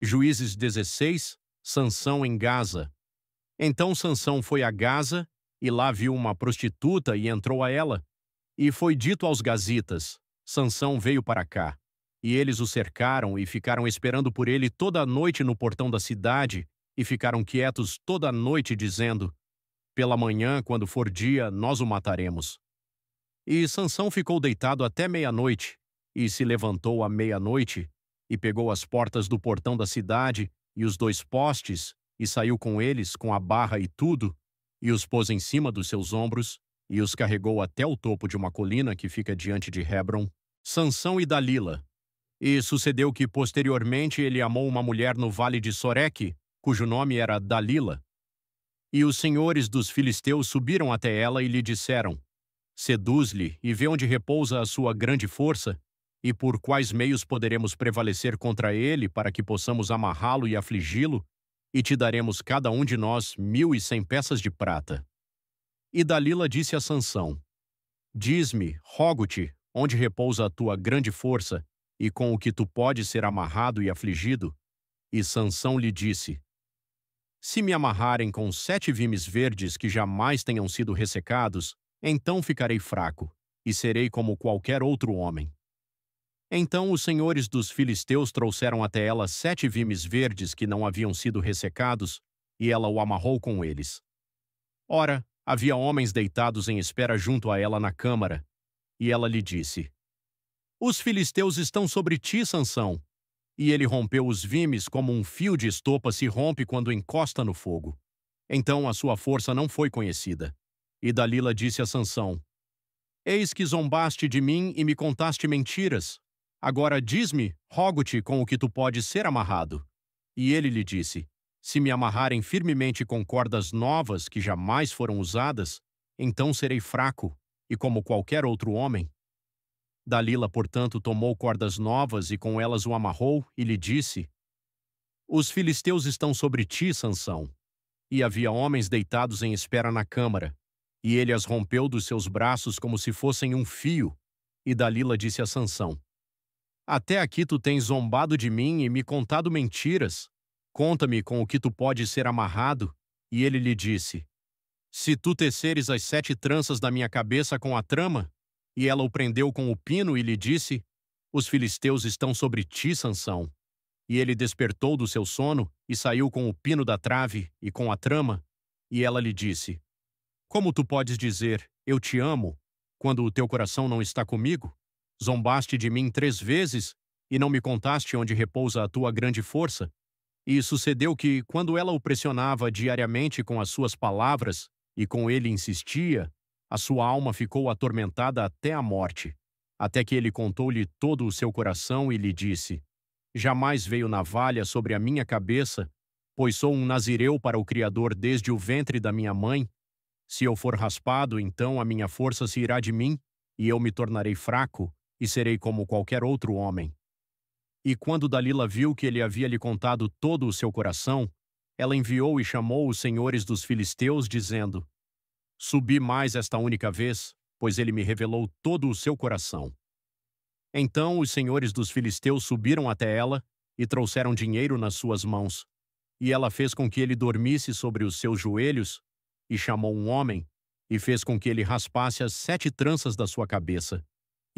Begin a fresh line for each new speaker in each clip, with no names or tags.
Juízes 16, Sansão em Gaza. Então Sansão foi a Gaza, e lá viu uma prostituta e entrou a ela. E foi dito aos gazitas: Sansão veio para cá. E eles o cercaram e ficaram esperando por ele toda a noite no portão da cidade, e ficaram quietos toda a noite, dizendo: pela manhã, quando for dia, nós o mataremos. E Sansão ficou deitado até meia-noite, e se levantou à meia-noite, e pegou as portas do portão da cidade, e os 2 postes, e saiu com eles, com a barra e tudo, e os pôs em cima dos seus ombros, e os carregou até o topo de uma colina que fica diante de Hebron, Sansão e Dalila. E sucedeu que, posteriormente, ele amou uma mulher no vale de Soreque, cujo nome era Dalila. E os senhores dos filisteus subiram até ela e lhe disseram: seduz-lhe e vê onde repousa a sua grande força, e por quais meios poderemos prevalecer contra ele para que possamos amarrá-lo e afligi-lo, e te daremos cada um de nós 1.100 peças de prata. E Dalila disse a Sansão: diz-me, rogo-te, onde repousa a tua grande força, e com o que tu podes ser amarrado e afligido? E Sansão lhe disse: se me amarrarem com 7 vimes verdes que jamais tenham sido ressecados, então ficarei fraco, e serei como qualquer outro homem. Então os senhores dos filisteus trouxeram até ela 7 vimes verdes que não haviam sido ressecados, e ela o amarrou com eles. Ora, havia homens deitados em espera junto a ela na câmara, e ela lhe disse: os filisteus estão sobre ti, Sansão. E ele rompeu os vimes como um fio de estopa se rompe quando encosta no fogo. Então a sua força não foi conhecida. E Dalila disse a Sansão: eis que zombaste de mim e me contaste mentiras. Agora diz-me, rogo-te, com o que tu podes ser amarrado. E ele lhe disse: se me amarrarem firmemente com cordas novas que jamais foram usadas, então serei fraco, e como qualquer outro homem. Dalila, portanto, tomou cordas novas e com elas o amarrou e lhe disse: os filisteus estão sobre ti, Sansão. E havia homens deitados em espera na câmara, e ele as rompeu dos seus braços como se fossem um fio. E Dalila disse a Sansão: até aqui tu tens zombado de mim e me contado mentiras. Conta-me com o que tu podes ser amarrado. E ele lhe disse: se tu teceres as 7 tranças da minha cabeça com a trama. E ela o prendeu com o pino e lhe disse: os filisteus estão sobre ti, Sansão. E ele despertou do seu sono e saiu com o pino da trave e com a trama. E ela lhe disse: como tu podes dizer, eu te amo, quando o teu coração não está comigo? Zombaste de mim 3 vezes e não me contaste onde repousa a tua grande força? E sucedeu que, quando ela o pressionava diariamente com as suas palavras, e com ele insistia, a sua alma ficou atormentada até a morte, até que ele contou-lhe todo o seu coração e lhe disse: jamais veio navalha sobre a minha cabeça, pois sou um nazireu para o Criador desde o ventre da minha mãe. Se eu for raspado, então a minha força se irá de mim, e eu me tornarei fraco, e serei como qualquer outro homem. E quando Dalila viu que ele havia lhe contado todo o seu coração, ela enviou e chamou os senhores dos filisteus, dizendo: subi mais esta única vez, pois ele me revelou todo o seu coração. Então os senhores dos filisteus subiram até ela e trouxeram dinheiro nas suas mãos. E ela fez com que ele dormisse sobre os seus joelhos, e chamou um homem, e fez com que ele raspasse as 7 tranças da sua cabeça.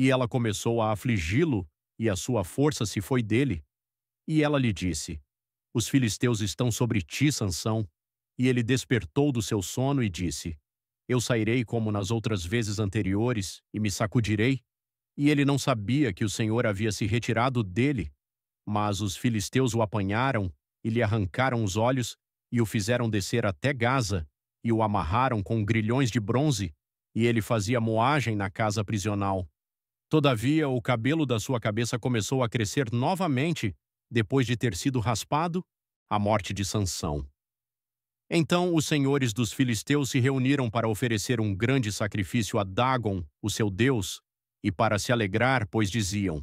E ela começou a afligi-lo, e a sua força se foi dele. E ela lhe disse: os filisteus estão sobre ti, Sansão. E ele despertou do seu sono e disse: eu sairei como nas outras vezes anteriores, e me sacudirei. E ele não sabia que o Senhor havia se retirado dele. Mas os filisteus o apanharam, e lhe arrancaram os olhos, e o fizeram descer até Gaza, e o amarraram com grilhões de bronze, e ele fazia moagem na casa prisional. Todavia, o cabelo da sua cabeça começou a crescer novamente, depois de ter sido raspado, a morte de Sansão. Então os senhores dos filisteus se reuniram para oferecer um grande sacrifício a Dagon, o seu deus, e para se alegrar, pois diziam: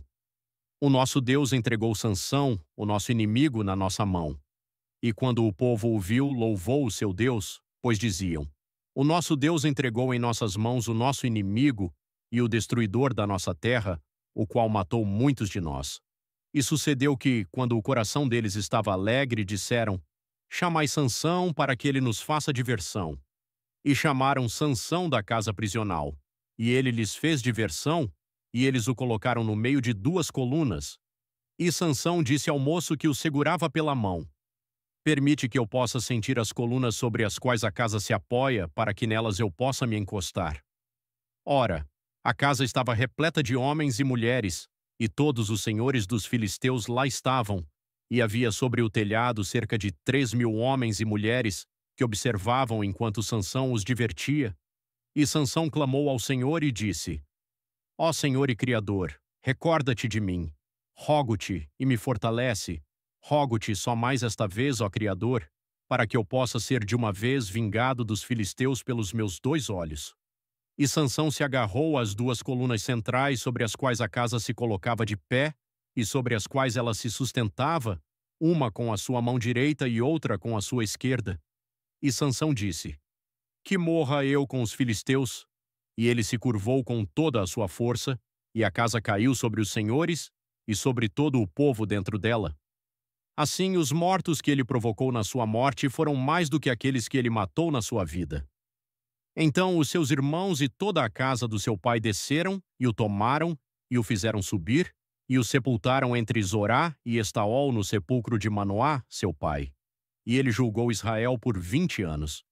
o nosso Deus entregou Sansão, o nosso inimigo, na nossa mão. E quando o povo o viu, louvou o seu Deus, pois diziam: o nosso Deus entregou em nossas mãos o nosso inimigo e o destruidor da nossa terra, o qual matou muitos de nós. E sucedeu que, quando o coração deles estava alegre, disseram: Chamai Sansão para que ele nos faça diversão. E chamaram Sansão da casa prisional. E ele lhes fez diversão, e eles o colocaram no meio de duas colunas. E Sansão disse ao moço que o segurava pela mão: Permite que eu possa sentir as colunas sobre as quais a casa se apoia, para que nelas eu possa me encostar. Ora, a casa estava repleta de homens e mulheres, e todos os senhores dos filisteus lá estavam, e havia sobre o telhado cerca de 3.000 homens e mulheres que observavam enquanto Sansão os divertia. E Sansão clamou ao Senhor e disse: Ó Senhor e Criador, recorda-te de mim. Rogo-te e me fortalece. Rogo-te só mais esta vez, ó Criador, para que eu possa ser de uma vez vingado dos filisteus pelos meus 2 olhos. E Sansão se agarrou às duas colunas centrais sobre as quais a casa se colocava de pé e sobre as quais ela se sustentava, uma com a sua mão direita e outra com a sua esquerda. E Sansão disse: Que morra eu com os filisteus. E ele se curvou com toda a sua força, e a casa caiu sobre os senhores e sobre todo o povo dentro dela. Assim, os mortos que ele provocou na sua morte foram mais do que aqueles que ele matou na sua vida. Então os seus irmãos e toda a casa do seu pai desceram e o tomaram e o fizeram subir e o sepultaram entre Zorá e Estaol no sepulcro de Manoá, seu pai. E ele julgou Israel por 20 anos.